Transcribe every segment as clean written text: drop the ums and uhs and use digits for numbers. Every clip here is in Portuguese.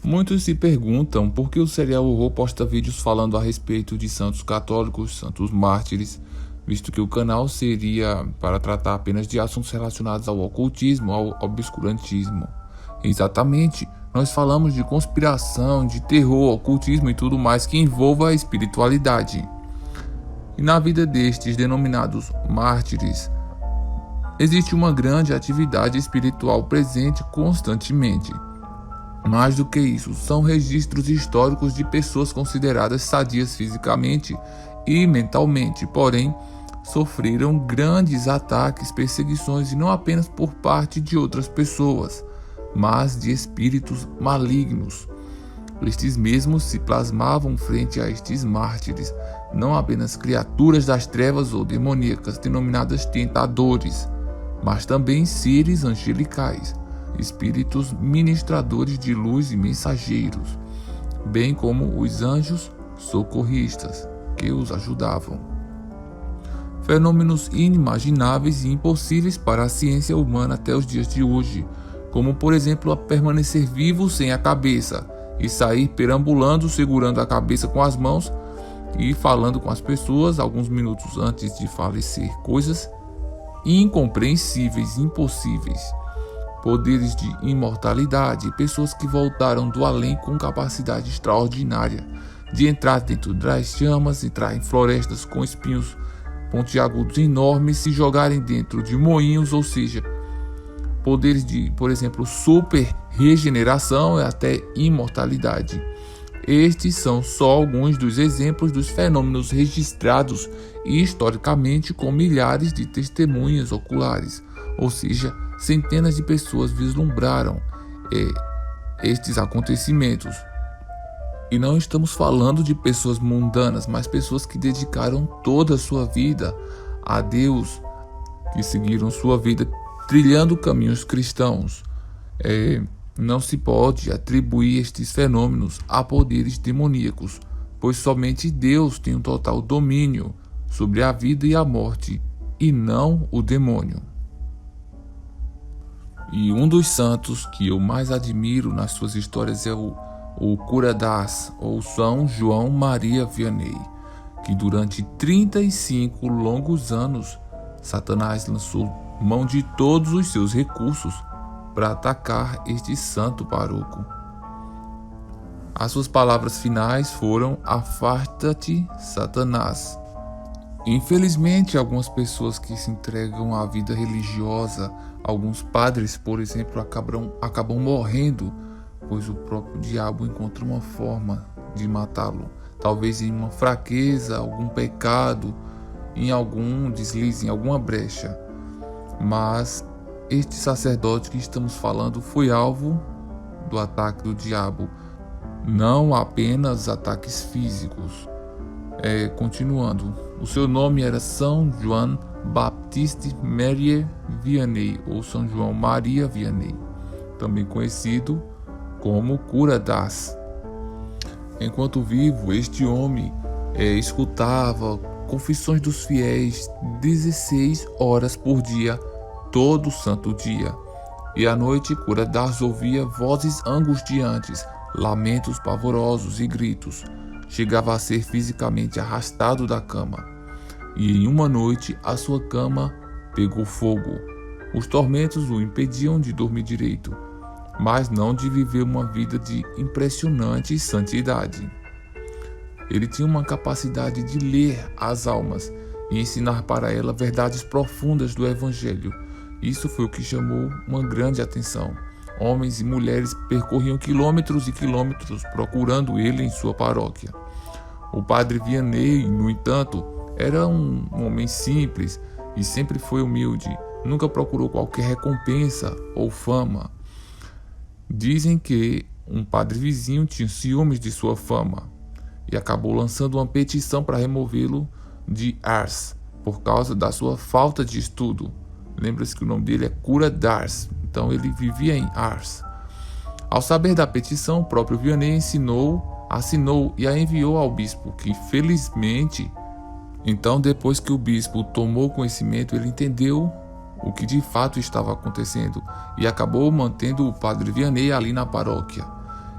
Muitos se perguntam por que o Serial Horror posta vídeos falando a respeito de santos católicos, santos mártires, visto que o canal seria para tratar apenas de assuntos relacionados ao ocultismo, ao obscurantismo. Exatamente, nós falamos de conspiração, de terror, ocultismo e tudo mais que envolva a espiritualidade. E na vida destes denominados mártires, existe uma grande atividade espiritual presente constantemente. Mais do que isso, são registros históricos de pessoas consideradas sadias fisicamente e mentalmente, porém, sofreram grandes ataques, perseguições e não apenas por parte de outras pessoas, mas de espíritos malignos. Estes mesmos se plasmavam frente a estes mártires, não apenas criaturas das trevas ou demoníacas denominadas tentadores, mas também seres angelicais, espíritos ministradores de luz e mensageiros, bem como os anjos socorristas que os ajudavam. Fenômenos inimagináveis e impossíveis para a ciência humana até os dias de hoje, como por exemplo a permanecer vivo sem a cabeça e sair perambulando segurando a cabeça com as mãos e falando com as pessoas alguns minutos antes de falecer, coisas incompreensíveis, impossíveis. Poderes de imortalidade, pessoas que voltaram do além com capacidade extraordinária de entrar dentro das chamas, entrar em florestas com espinhos pontiagudos enormes, se jogarem dentro de moinhos, ou seja, poderes de, por exemplo, super regeneração e até imortalidade. Estes são só alguns dos exemplos dos fenômenos registrados historicamente com milhares de testemunhas oculares, ou seja, centenas de pessoas vislumbraram estes acontecimentos. E não estamos falando de pessoas mundanas, mas pessoas que dedicaram toda a sua vida a Deus, que seguiram sua vida trilhando caminhos cristãos. Não se pode atribuir estes fenômenos a poderes demoníacos, pois somente Deus tem um total domínio sobre a vida e a morte, e não o demônio. E um dos santos que eu mais admiro nas suas histórias é o Cura das, ou São João Maria Vianney, que durante 35 longos anos, Satanás lançou mão de todos os seus recursos para atacar este santo pároco. As suas palavras finais foram: "Afasta-te, Satanás". Infelizmente, algumas pessoas que se entregam à vida religiosa, alguns padres, por exemplo, acabam morrendo, pois o próprio diabo encontra uma forma de matá-lo, talvez em uma fraqueza, algum pecado, em algum deslize, em alguma brecha. Mas este sacerdote que estamos falando foi alvo do ataque do diabo, não apenas ataques físicos. Continuando, o seu nome era São João Baptiste Marie Vianney, ou São João Maria Vianney, também conhecido como Cura das. Enquanto vivo, este homem escutava confissões dos fiéis 16 horas por dia, todo santo dia. E à noite, Cura das ouvia vozes angustiantes, lamentos pavorosos e gritos. Chegava a ser fisicamente arrastado da cama. E em uma noite, a sua cama pegou fogo. Os tormentos o impediam de dormir direito, mas não de viver uma vida de impressionante santidade. Ele tinha uma capacidade de ler as almas e ensinar para ela verdades profundas do Evangelho. Isso foi o que chamou uma grande atenção. Homens e mulheres percorriam quilômetros e quilômetros procurando ele em sua paróquia. O padre Vianney, no entanto, era um homem simples e sempre foi humilde. Nunca procurou qualquer recompensa ou fama. Dizem que um padre vizinho tinha ciúmes de sua fama e acabou lançando uma petição para removê-lo de Ars por causa da sua falta de estudo. Lembra-se que o nome dele é Cura das, então ele vivia em Ars. Ao saber da petição, o próprio Vianney assinou e a enviou ao bispo, que felizmente, então depois que o bispo tomou conhecimento, ele entendeu o que de fato estava acontecendo e acabou mantendo o padre Vianney ali na paróquia.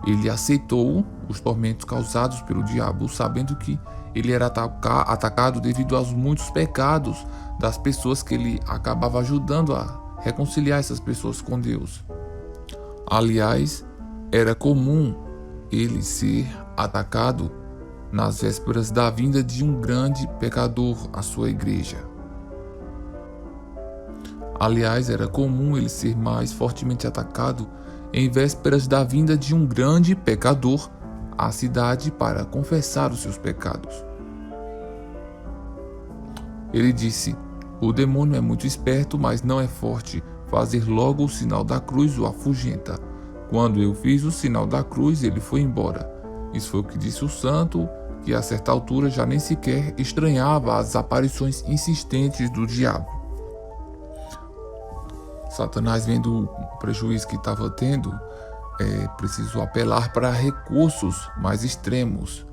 ele aceitou os tormentos causados pelo diabo, sabendo que ele era atacado devido aos muitos pecados das pessoas que ele acabava ajudando a reconciliar essas pessoas com Deus. Aliás, era comum ele ser atacado nas vésperas da vinda de um grande pecador à sua igreja. Aliás, era comum ele ser mais fortemente atacado em vésperas da vinda de um grande pecador à cidade para confessar os seus pecados. Ele disse: "O demônio é muito esperto, mas não é forte. Fazer logo o sinal da cruz o afugenta. Quando eu fiz o sinal da cruz, ele foi embora." Isso foi o que disse o santo, que a certa altura já nem sequer estranhava as aparições insistentes do diabo. Satanás, vendo o prejuízo que estava tendo, precisou apelar para recursos mais extremos,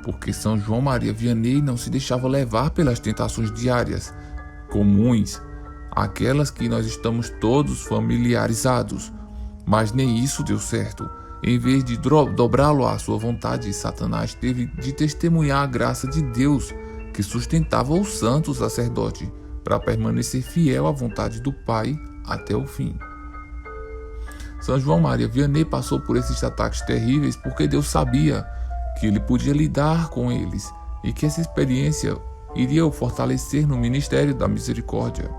porque São João Maria Vianney não se deixava levar pelas tentações diárias, comuns, aquelas que nós estamos todos familiarizados, mas nem isso deu certo. Em vez de dobrá-lo à sua vontade, Satanás teve de testemunhar a graça de Deus que sustentava o santo sacerdote para permanecer fiel à vontade do Pai até o fim. São João Maria Vianney passou por esses ataques terríveis porque Deus sabia que ele podia lidar com eles e que essa experiência iria o fortalecer no ministério da misericórdia.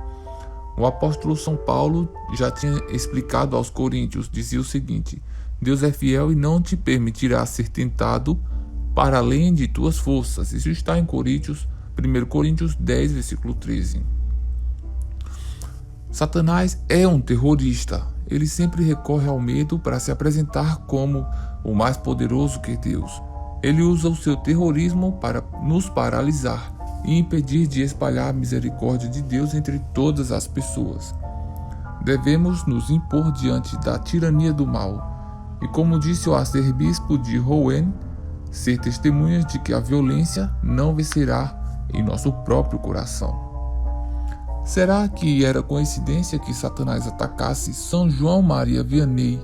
O apóstolo São Paulo já tinha explicado aos coríntios, dizia o seguinte: "Deus é fiel e não te permitirá ser tentado para além de tuas forças." Isso está em 1 Coríntios 10, versículo 13. Satanás é um terrorista. Ele sempre recorre ao medo para se apresentar como o mais poderoso que Deus. Ele usa o seu terrorismo para nos paralisar e impedir de espalhar a misericórdia de Deus entre todas as pessoas. Devemos nos impor diante da tirania do mal e, como disse o arcebispo de Rouen, ser testemunhas de que a violência não vencerá em nosso próprio coração. Será que era coincidência que Satanás atacasse São João Maria Vianney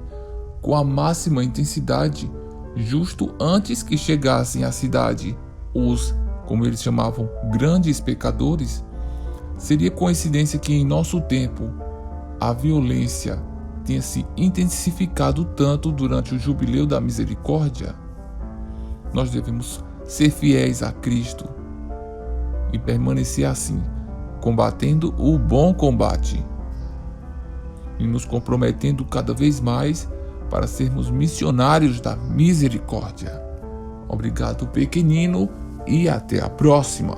com a máxima intensidade, justo antes que chegassem à cidade os, como eles chamavam, grandes pecadores? Seria coincidência que em nosso tempo a violência tenha se intensificado tanto durante o Jubileu da Misericórdia? Nós devemos ser fiéis a Cristo e permanecer assim, combatendo o bom combate e nos comprometendo cada vez mais para sermos missionários da misericórdia. Obrigado, pequenino, e até a próxima.